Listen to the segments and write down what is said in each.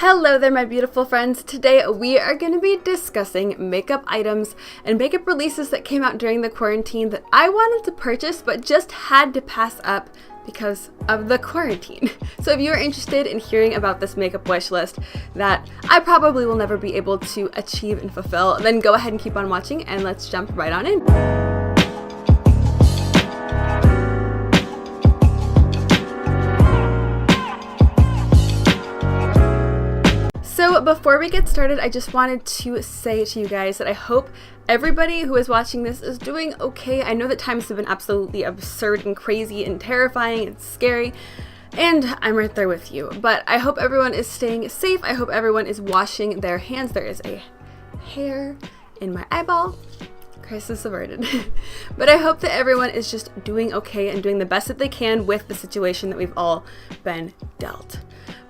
Hello there, my beautiful friends. Today we are going to be discussing makeup items and makeup releases that came out during the quarantine that I wanted to purchase but just had to pass up because of the quarantine. So if you are interested in hearing about this makeup wish list that I probably will never be able to achieve and fulfill, then go ahead and keep on watching and let's jump right on in. So before we get started, I just wanted to say to you guys that I hope everybody who is watching this is doing okay. I know that times have been absolutely absurd and crazy and terrifying and scary, and I'm right there with you. But I hope everyone is staying safe. I hope everyone is washing their hands. There is a hair in my eyeball. Crisis averted. But I hope that everyone is just doing okay and doing the best that they can with the situation that we've all been dealt.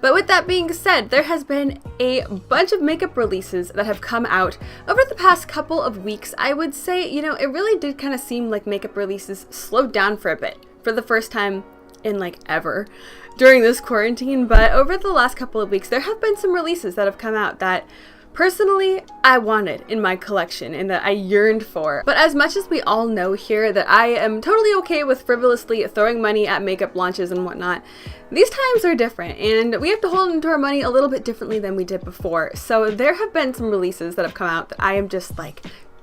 But with that being said, there has been a bunch of makeup releases that have come out over the past couple of weeks. I would say, it really did kind of seem like makeup releases slowed down for a bit for the first time in ever during this quarantine. But over the last couple of weeks, there have been some releases that have come out that personally, I wanted in my collection and that I yearned for. But as much as we all know here that I am totally okay with frivolously throwing money at makeup launches and whatnot, these times are different and we have to hold into our money a little bit differently than we did before. So there have been some releases that have come out that I am just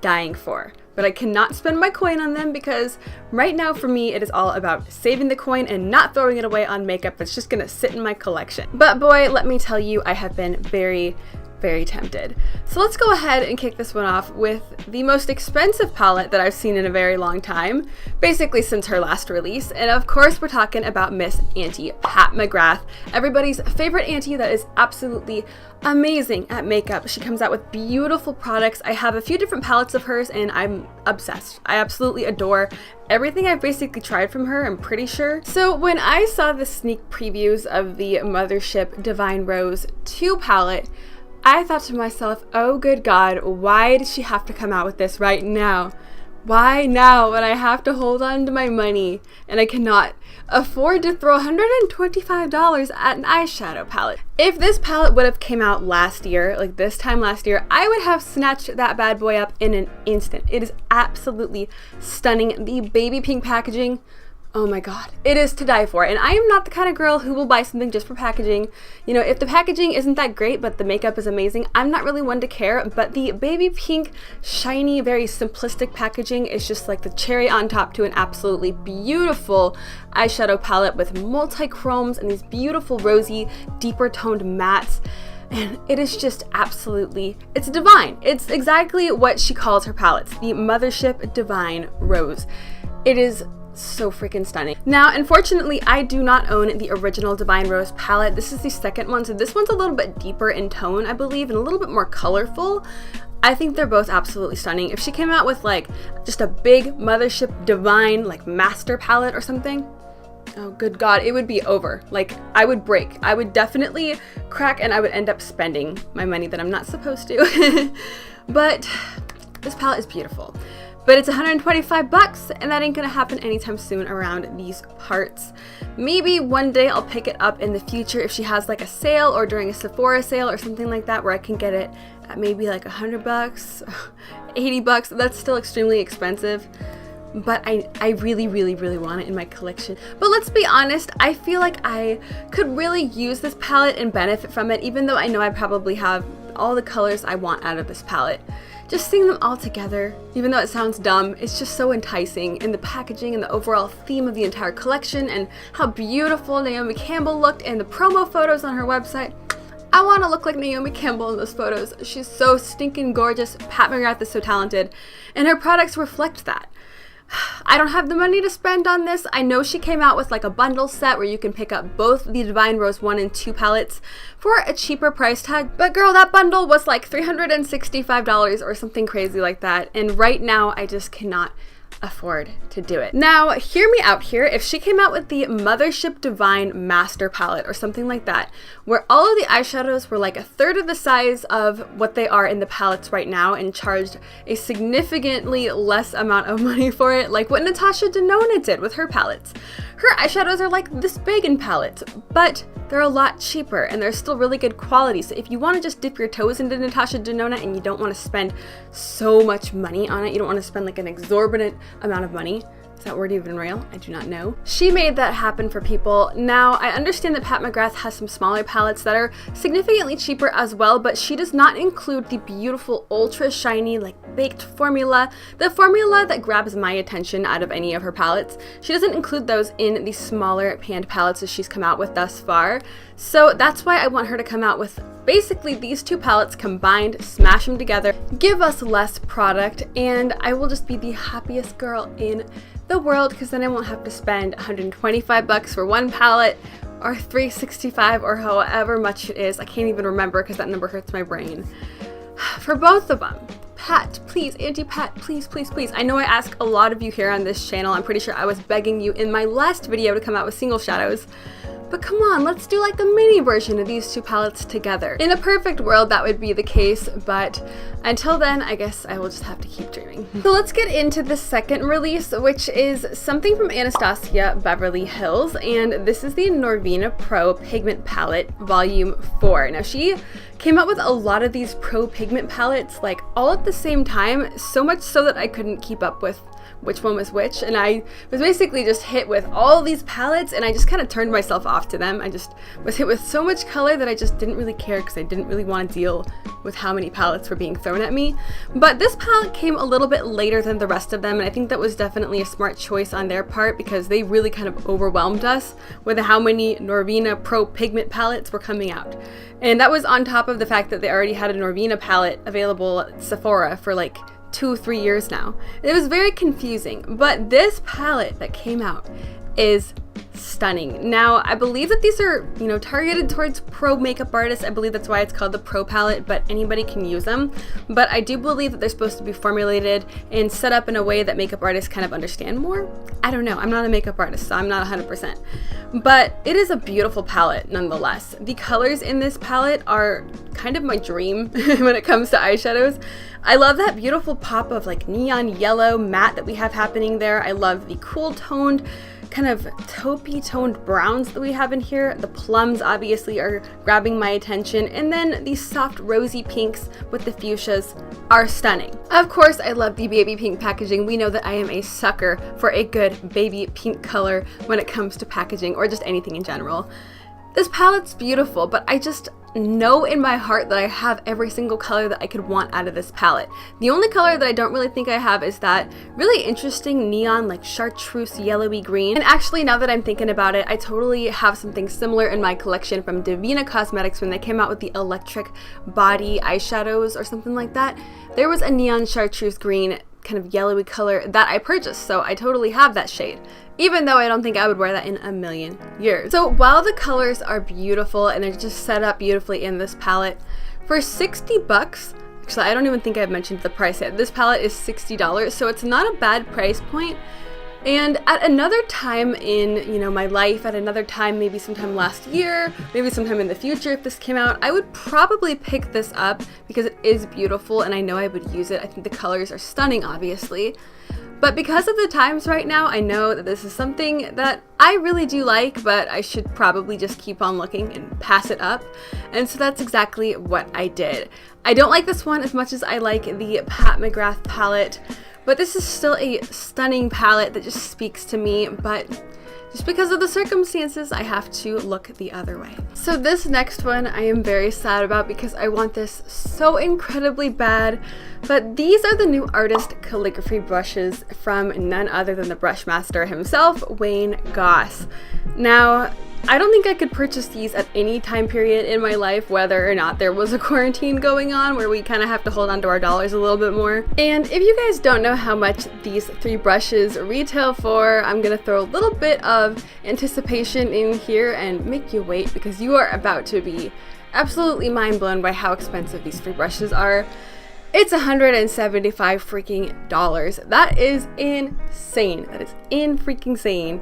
dying for. But I cannot spend my coin on them because right now for me it is all about saving the coin and not throwing it away on makeup that's just gonna sit in my collection. But boy, let me tell you, I have been very tempted. So let's go ahead and kick this one off with the most expensive palette that I've seen in a very long time, basically since her last release. And of course we're talking about Miss Auntie Pat McGrath, everybody's favorite auntie that is absolutely amazing at makeup. She comes out with beautiful products. I have a few different palettes of hers and I'm obsessed. I absolutely adore everything I've basically tried from her, I'm pretty sure. So when I saw the sneak previews of the Mothership Divine Rose 2 palette, I thought to myself, oh good God, why did she have to come out with this right now? Why now when I have to hold on to my money and I cannot afford to throw $125 at an eyeshadow palette? If this palette would have came out last year, this time last year, I would have snatched that bad boy up in an instant. It is absolutely stunning. The baby pink packaging, oh my God, it is to die for. And I am not the kind of girl who will buy something just for packaging. If the packaging isn't that great but the makeup is amazing, I'm not really one to care. But the baby pink, shiny, very simplistic packaging is just the cherry on top to an absolutely beautiful eyeshadow palette with multi-chromes and these beautiful rosy, deeper toned mattes. And it is just absolutely, it's divine. It's exactly what she calls her palettes, the Mothership Divine Rose. It is so freaking stunning. Now, unfortunately, I do not own the original Divine Rose palette. This is the second one, so this one's a little bit deeper in tone, I believe, and a little bit more colorful. I think they're both absolutely stunning. If she came out with just a big Mothership Divine master palette or something, oh good God, it would be over. I would break. I would definitely crack and I would end up spending my money that I'm not supposed to. But this palette is beautiful. But it's $125 and that ain't gonna happen anytime soon around these parts. Maybe one day I'll pick it up in the future if she has a sale or during a Sephora sale or something like that where I can get it at maybe $100, $80. That's still extremely expensive. But I really want it in my collection. But let's be honest, I feel like I could really use this palette and benefit from it, even though I know I probably have all the colors I want out of this palette. Just seeing them all together, even though it sounds dumb, it's just so enticing. And the packaging and the overall theme of the entire collection and how beautiful Naomi Campbell looked in the promo photos on her website. I want to look like Naomi Campbell in those photos. She's so stinking gorgeous. Pat McGrath is so talented, and her products reflect that. I don't have the money to spend on this. I know she came out with a bundle set where you can pick up both the Divine Rose 1 and 2 palettes for a cheaper price tag. But girl, that bundle was $365 or something crazy like that. And right now I just cannot afford to do it. Now, hear me out here. If she came out with the Mothership Divine Master Palette or something like that, where all of the eyeshadows were a third of the size of what they are in the palettes right now and charged a significantly less amount of money for it, like what Natasha Denona did with her palettes. Her eyeshadows are like this big in palettes, but they're a lot cheaper and they're still really good quality. So if you want to just dip your toes into Natasha Denona and you don't want to spend so much money on it, you don't want to spend like an exorbitant amount of money. Is that word even real? I do not know. She made that happen for people. Now, I understand that Pat McGrath has some smaller palettes that are significantly cheaper as well, but she does not include the beautiful ultra shiny like baked formula, the formula that grabs my attention out of any of her palettes. She doesn't include those in the smaller panned palettes that she's come out with thus far. So that's why I want her to come out with basically these two palettes combined, smash them together, give us less product, and I will just be the happiest girl in the world, because then I won't have to spend $125 for one palette or $365 or however much it is. I can't even remember because that number hurts my brain. For both of them. Pat, please, Auntie Pat, please, please, please. I know I ask a lot of you here on this channel. I'm pretty sure I was begging you in my last video to come out with single shadows. But come on, let's do like a mini version of these two palettes together. In a perfect world, that would be the case, but until then, I guess I will just have to keep dreaming. So let's get into the second release, which is something from Anastasia, Beverly Hills, and this is the NORVINA Pro Pigment Palette Volume 4. Now, she came out with a lot of these Pro Pigment palettes, like all at the same time, so much so that I couldn't keep up with which one was which, and I was basically just hit with all these palettes and I just kind of turned myself off to them. I just was hit with so much color that I just didn't really care because I didn't really want to deal with how many palettes were being thrown at me. But this palette came a little bit later than the rest of them, and I think that was definitely a smart choice on their part because they really kind of overwhelmed us with how many NORVINA Pro Pigment palettes were coming out. And that was on top of the fact that they already had a NORVINA palette available at Sephora for like 2-3 years now. It was very confusing, but this palette that came out is stunning. Now, I believe that these are, targeted towards pro makeup artists. I believe that's why it's called the Pro Palette, but anybody can use them. But I do believe that they're supposed to be formulated and set up in a way that makeup artists kind of understand more. I don't know. I'm not a makeup artist, so I'm not 100%. But it is a beautiful palette nonetheless. The colors in this palette are kind of my dream when it comes to eyeshadows. I love that beautiful pop of like neon yellow matte that we have happening there. I love the cool toned, kind of taupey toned browns that we have in here. The plums obviously are grabbing my attention, and then these soft rosy pinks with the fuchsias are stunning. Of course, I love the baby pink packaging. We know that I am a sucker for a good baby pink color when it comes to packaging or just anything in general. This palette's beautiful, but I just know in my heart that I have every single color that I could want out of this palette. The only color that I don't really think I have is that really interesting neon like chartreuse yellowy green. And actually, now that I'm thinking about it, I totally have something similar in my collection from Kylie Cosmetics when they came out with the electric body eyeshadows or something like that. There was a neon chartreuse green kind of yellowy color that I purchased, so I totally have that shade, even though I don't think I would wear that in a million years. So while the colors are beautiful and they're just set up beautifully in this palette, for $60, actually I don't even think I've mentioned the price yet, this palette is $60, so it's not a bad price point. And at another time in, my life, at another time, maybe sometime last year, maybe sometime in the future if this came out, I would probably pick this up because it is beautiful and I know I would use it. I think the colors are stunning, obviously. But because of the times right now, I know that this is something that I really do like, but I should probably just keep on looking and pass it up. And so that's exactly what I did. I don't like this one as much as I like the Pat McGrath palette, but this is still a stunning palette that just speaks to me, but just because of the circumstances, I have to look the other way. So this next one I am very sad about because I want this so incredibly bad, but these are the new artist calligraphy brushes from none other than the brush master himself, Wayne Goss. Now, I don't think I could purchase these at any time period in my life, whether or not there was a quarantine going on where we kind of have to hold on to our dollars a little bit more. And if you guys don't know how much these three brushes retail for, I'm gonna throw a little bit of anticipation in here and make you wait because you are about to be absolutely mind blown by how expensive these three brushes are. It's $175 freaking dollars. That is insane. That is freaking insane.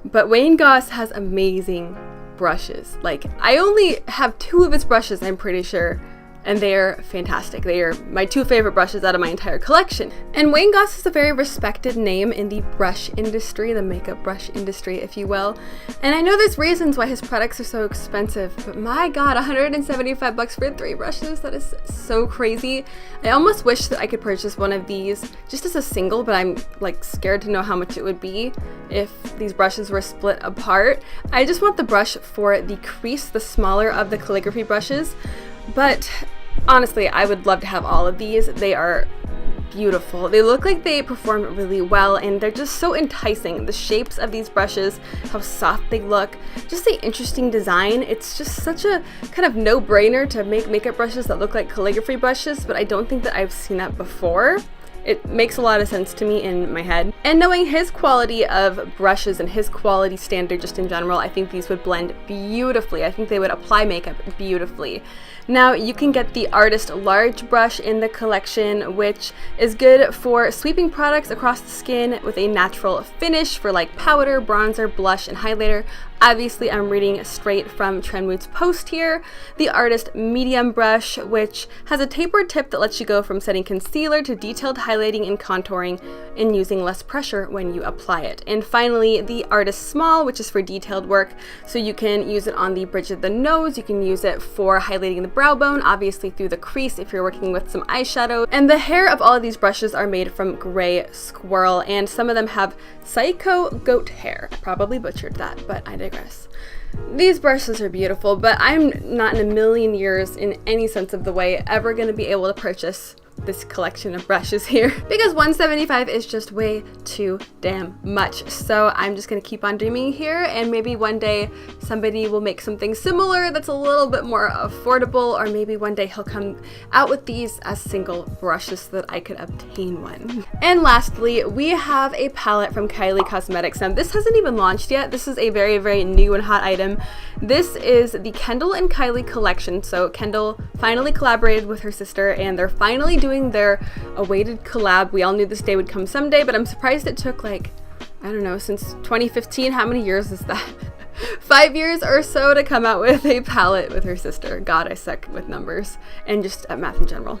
But Wayne Goss has amazing brushes. Like, I only have 2 of his brushes, I'm pretty sure. and they are fantastic. They are my two favorite brushes out of my entire collection. And Wayne Goss is a very respected name in the brush industry, the makeup brush industry, if you will. And I know there's reasons why his products are so expensive, but my god, $175 for 3 brushes, that is so crazy. I almost wish that I could purchase one of these just as a single, but I'm like scared to know how much it would be if these brushes were split apart. I just want the brush for the crease, the smaller of the calligraphy brushes, but honestly, I would love to have all of these. They are beautiful. They look like they perform really well, and they're just so enticing. The shapes of these brushes, how soft they look, just the interesting design. It's just such a kind of no-brainer to make makeup brushes that look like calligraphy brushes, but I don't think that I've seen that before. It makes a lot of sense to me in my head. And knowing his quality of brushes and his quality standard just in general, I think these would blend beautifully. I think they would apply makeup beautifully. Now, you can get the Artist Large brush in the collection, which is good for sweeping products across the skin with a natural finish for like powder, bronzer, blush, and highlighter. Obviously, I'm reading straight from Trendmood's post here. The Artist Medium brush, which has a tapered tip that lets you go from setting concealer to detailed highlighting and contouring and using less pressure when you apply it. And finally, the Artist Small, which is for detailed work. So you can use it on the bridge of the nose. You can use it for highlighting the brow bone, obviously through the crease if you're working with some eyeshadow. And the hair of all of these brushes are made from gray squirrel, and some of them have psycho goat hair. I probably butchered that, but I digress. These brushes are beautiful, but I'm not in a million years, in any sense of the way, ever going to be able to purchase this collection of brushes here because $175 is just way too damn much. So I'm just gonna keep on dreaming here, and maybe one day somebody will make something similar that's a little bit more affordable, or maybe one day he'll come out with these as single brushes so that I could obtain one. And lastly, we have a palette from Kylie Cosmetics. Now this hasn't even launched yet. This is a very, very new and hot item. This is the Kendall and Kylie collection. So Kendall finally collaborated with her sister, and they're finally doing their awaited collab. We all knew this day would come someday, but I'm surprised it took like, I don't know, since 2015. How many years is that? 5 years or so to come out with a palette with her sister. God, I suck with numbers and just at math in general.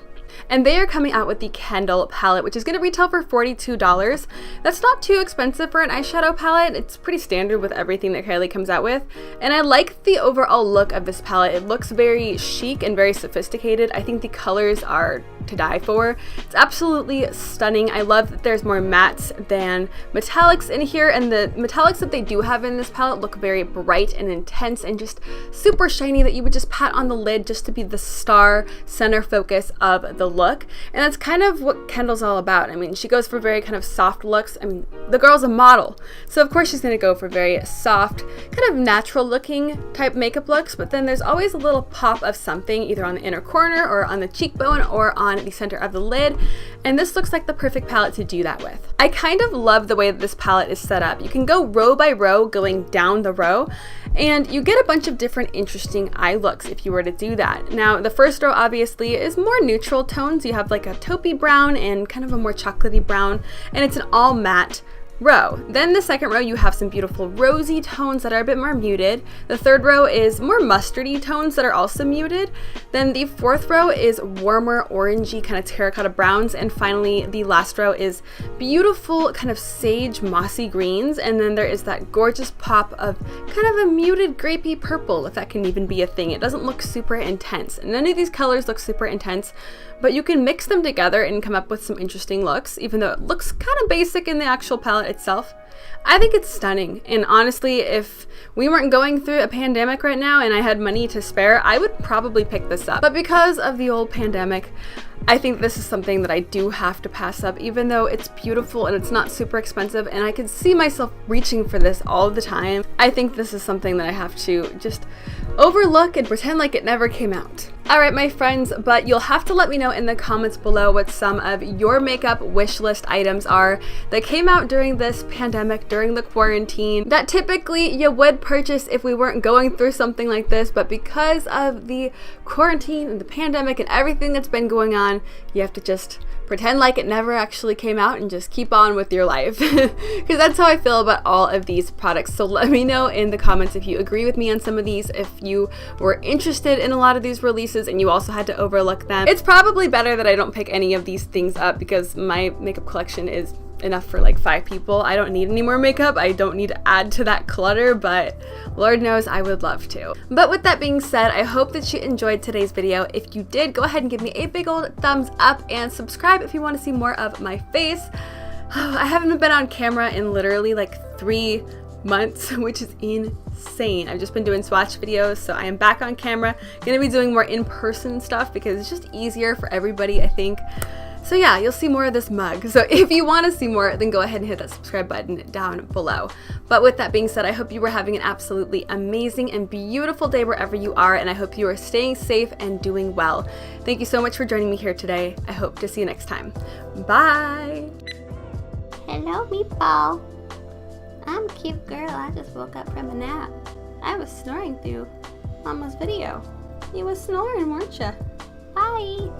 And they are coming out with the Kendall palette, which is going to retail for $42. That's not too expensive for an eyeshadow palette. It's pretty standard with everything that Kylie comes out with. And I like the overall look of this palette. It looks very chic and very sophisticated. I think the colors are to die for. It's absolutely stunning. I love that there's more mattes than metallics in here, and the metallics that they do have in this palette look very bright and intense and just super shiny that you would just pat on the lid just to be the star center focus of the look. And that's kind of what Kendall's all about. I mean, she goes for very kind of soft looks. I mean, the girl's a model, so of course she's going to go for very soft, kind of natural looking type makeup looks, but then there's always a little pop of something either on the inner corner or on the cheekbone or on the center of the lid, and this looks like the perfect palette to do that with. I kind of love the way that this palette is set up. You can go row by row, going down the row, and you get a bunch of different interesting eye looks if you were to do that. Now, the first row obviously is more neutral tones. You have like a taupey brown and kind of a more chocolatey brown, and it's an all matte row. Then the second row, you have some beautiful rosy tones that are a bit more muted. The third row is more mustardy tones that are also muted. Then the fourth row is warmer orangey kind of terracotta browns, and finally the last row is beautiful kind of sage mossy greens, and then there is that gorgeous pop of kind of a muted grapey purple, if that can even be a thing. It doesn't look super intense. None of these colors look super intense, but you can mix them together and come up with some interesting looks, even though it looks kind of basic in the actual palette itself. I think it's stunning, and honestly, if we weren't going through a pandemic right now and I had money to spare, I would probably pick this up. But because of the old pandemic, I think this is something that I do have to pass up, even though it's beautiful and it's not super expensive, and I could see myself reaching for this all the time. I think this is something that I have to just overlook and pretend like it never came out. Alright, my friends, but you'll have to let me know in the comments below what some of your makeup wish list items are that came out during this pandemic, during the quarantine, that typically you would purchase if we weren't going through something like this, but because of the quarantine and the pandemic and everything that's been going on, you have to just pretend like it never actually came out and just keep on with your life. Because that's how I feel about all of these products. So let me know in the comments if you agree with me on some of these, if you were interested in a lot of these releases, creases and you also had to overlook them. It's probably better that I don't pick any of these things up because my makeup collection is enough for like 5 people. I don't need any more makeup. I don't need to add to that clutter, but Lord knows I would love to. But with that being said, I hope that you enjoyed today's video. If you did, go ahead and give me a big old thumbs up and subscribe if you want to see more of my face. I haven't been on camera in literally like 3 months, which is insane. I've just been doing swatch videos, so I am back on camera. Gonna be doing more in-person stuff because it's just easier for everybody, I think. So yeah, you'll see more of this mug. So if you want to see more, then go ahead and hit that subscribe button down below. But with that being said, I hope you were having an absolutely amazing and beautiful day wherever you are, and I hope you are staying safe and doing well. Thank you so much for joining me here today. I hope to see you next time. Bye! Hello, meatball. I'm a cute girl. I just woke up from a nap. I was snoring through Mama's video. You was snoring, weren't you? Bye!